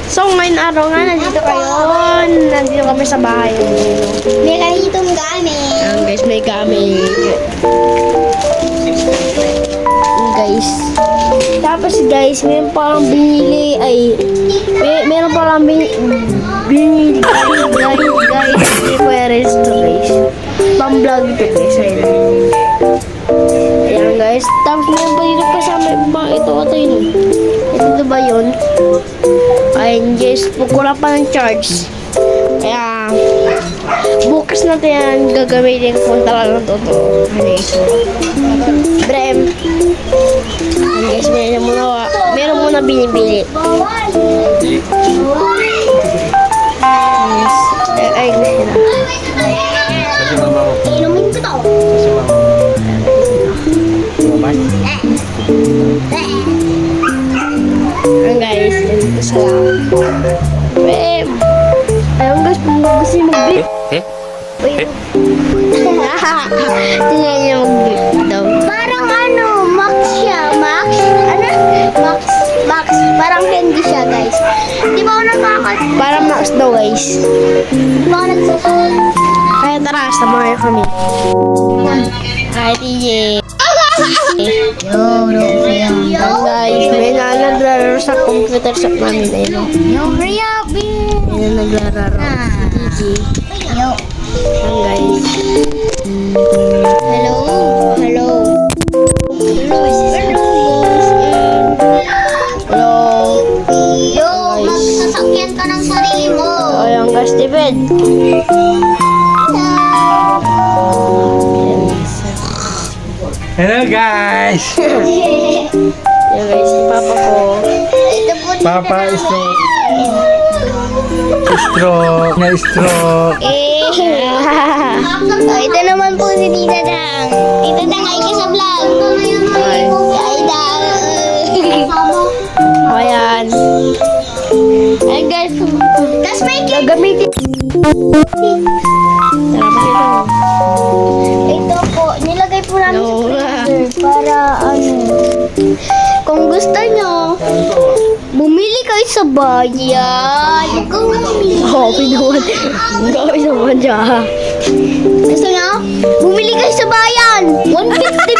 So, ngayon araw nga, nandito kami sa bahay. May ganitong gamit. Ayan guys, may gamit. Guys. Tapos guys, meron palang binili, meron palang binili, guys, hindi ko i-rest to guys. Pang-vlog ito guys, ayun. Ayan guys, tapos meron pa dito kasama ito ito yun. Ito ba yun? Ayun guys, kukulang pa ng charge. Kaya, bukas natin yan gagamitin kung talagang totoo. Brem. Ayun guys, meron muna binibili. Yes. Ay, Inumin ko to. ayun guys, dito sa Brem. Ayun guys, kung gusto nyo mag-beat. Tingnan niya mag-beat daw. Parang ano, Max siya. Max? Ano? Max. Parang candy siya, guys. Di ba ako Para Max daw guys. Di ba ako nagsasabi? Kaya tara, samahan kami. Hi, TJ. Ayun guys, may naglalaro sa computer shop namin. Ayun. Yo, hurry up, babe. May naglalaro. TJ. Yo. Ayun guys. Hello. Hello. Hello. Hello. Yo, magsasakyan ka ng sarili mo. So, ayun guys, David. Hello guys! Ayun guys, si Papa ko. Ito po Papa stroke. Stroke. Oh, ito naman po si Tita Dang. Tita Dang, ay ka sa vlog. Ay, Dang. Ayan. Ayun guys, Tapos may cake. gagamitin. Tara, bakit Ito po, nilagay po namin No. sa freezer para ano. Kung gusto nyo, bumili kayo sa bayan. Ikaw bumili. Oo, pinawan. Gawin naman dyan. Gusto nyo? Bumili kayo sa bayan. 150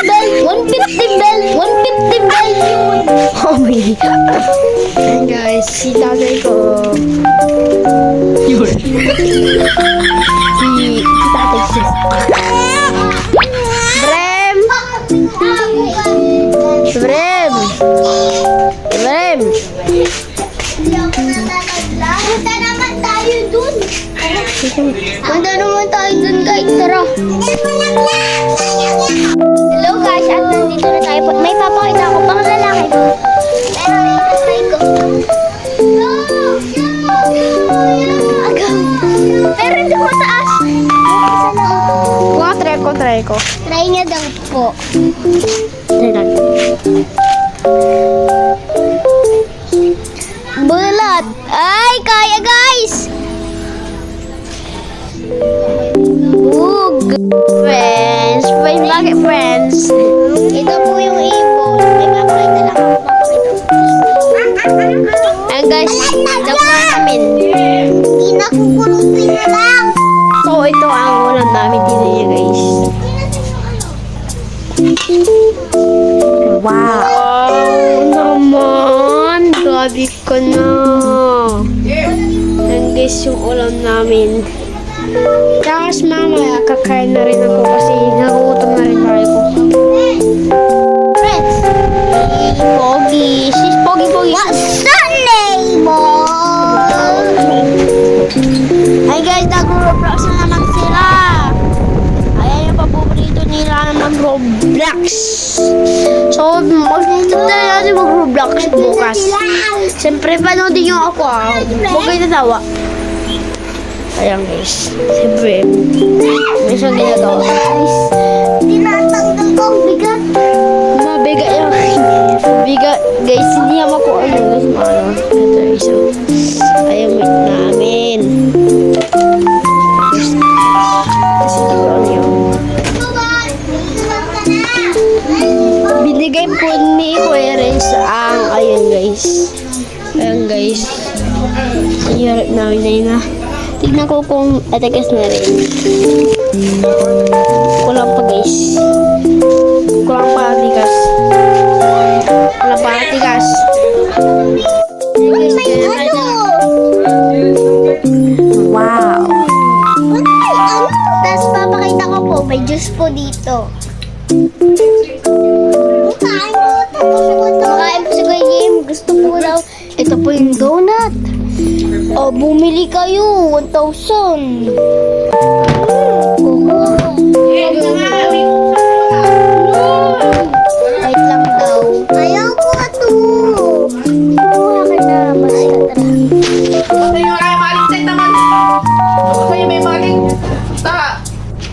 bell. 150 bell. 150 bell yun. Oh, my. Ayan guys, si tatay ko. Yun. si tatay ko. Brem! Brem! Brem! Punta naman tayo dun. Punta naman tayo dun, guys. Tara. Hello guys, at nandito na tayo. May papakita ako pang lalaki ko. Pero may ko. Pero hindi ko taas. Isa lang. Try ko. Try niya daw po. Try lang. Bulat. Ay, kaya guys. Bug. Friends. Bakit friends? Ito po yung ibon. May papakita lang ako. Ayan guys, ito po namin. Inakukulupin lang. So, ito ang ulam namin dito niya guys. Wow naman! Grabe ka na! Yan guys yung ulam namin. Tapos mamaya kakain na rin ako kasi nagugutom na rin tayo ko. Friends. Pogi! She's pogi! What's the name? Ay guys, nag-Roblox na naman sila! Ayan yung paborito nila naman Roblox! So, magtitip na natin mag-Roblox bukas. Siyempre, panoodin nyo ako Huwag kayo natawa. Ayan guys. Siyempre, may isang ginagawa. Guys, tinatanggal ko ang bigat. Mabigat yung bigat. Guys, hindi naman ko ano. Guys, maano. Ito isa. Ayan, wait namin. Kasi ito ano yun. Binigay po ni Kuya Renz ang ayun guys. Ayan guys. Ayun, na. Tignan ko kung atakas na rin. Kulang pa guys. Kulang pa atikas. Kulang pa atikas. May ano? Wow. Tapos papakita ko po, may juice po dito. Makain po si Kuya Jim. Gusto po daw. Ito po yung donut. O, bumili kayo. 1,000. Wait lang daw. Ayaw ko ito. Kuha ka na. Basta tara. Sa'yo ay maling set naman. Sa'yo may maling. Ta.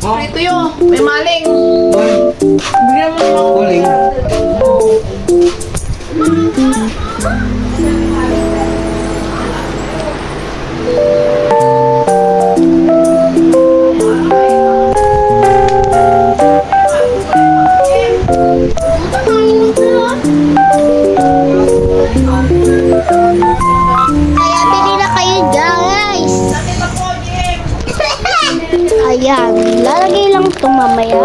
Prito yun. May maling. Bigyan mo naman. Uling. Kaya bili na kayo, guys. Ayan, lalagay lang ito mamaya.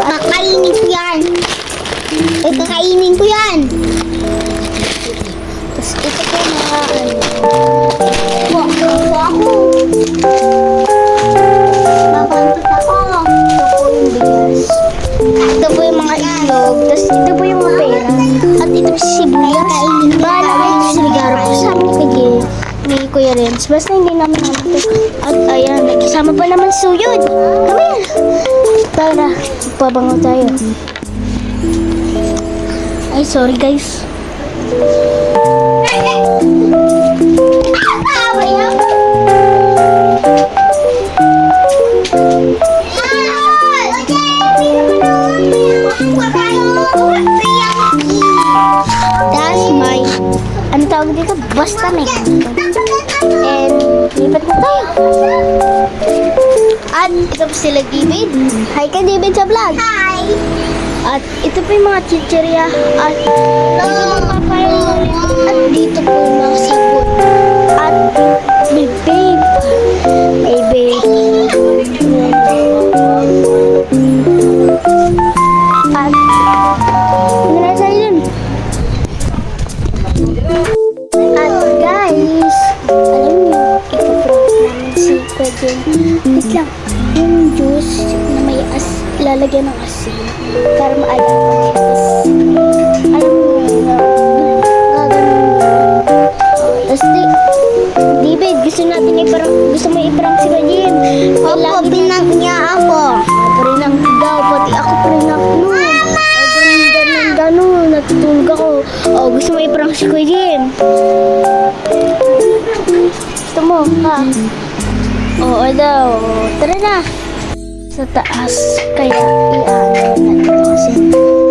Kakainin ko yan. Ay, kakainin ko yan. Tapos ito po mga ako. Mabantot ako. Ito po yung bigas. Ito po yung mga itlog. Tapos ito po yung mga pera. At ito po si sibuyas. Bahala kayo sa sigaro po sa amin kay ni Kuya Renz. Basta hindi namin ito. At ayan, kasama pa naman suyod. Come here. Tara, pabango tayo. Ay, sorry guys. That's my, ano tawag dito? Basta may ganito. And, lipat na tayo. At, ito po sila David. Hi ka David sa vlog. Hi. At, ito po yung mga chichirya. At, ito yung mga papaya. At, dito po yung mga sabon. At, may babe. May babe. At, ano na sa'yo yun? At guys, alam niyo, ipaprank namin si Kuya. Wait lang, yung juice na may lalagyan ng asin para maalaman siya. Tapos, alam niyo, gaganon yun. Tapos, David, gusto mo i-prank si Kuya Jim. Opo, pinank niya ako. Prinank daw, pati ako prinank nun. Ganun, natutulog ako. Oh, gusto mo i-prank si Kuya Jim? Gusto mo, ha? Oo daw. Tara na. Sa taas. Kaya, i-ano na ito kasi.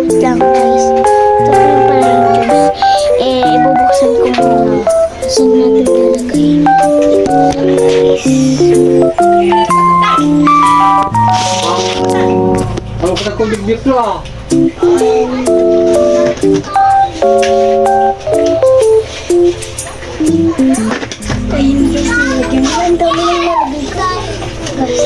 Wait lang, guys. Ito po yung pala yung juice. Ibubuksan ko muna. Saan natin lalagay? Ito lang, guys. Kalau kita kubik lah. Ayun guys, nilagyan ko. Ang dami na nilagay ko. Guys,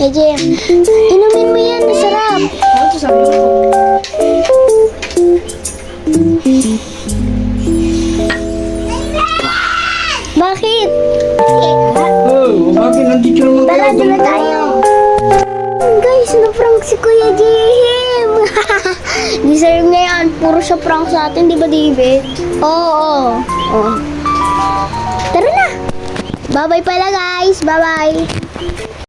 Hey Jem, inumin mo yan, masarap. Ano ito sabi mo? Bakit? Oh, bakit nandito naman Tara, kayo? doon na tayo. Guys, na-prank si Kuya Jim. Deserve niya yan. Puro siya prank sa atin, di ba David? Oo. Oo. Tara na. Bye-bye pala guys. Bye-bye.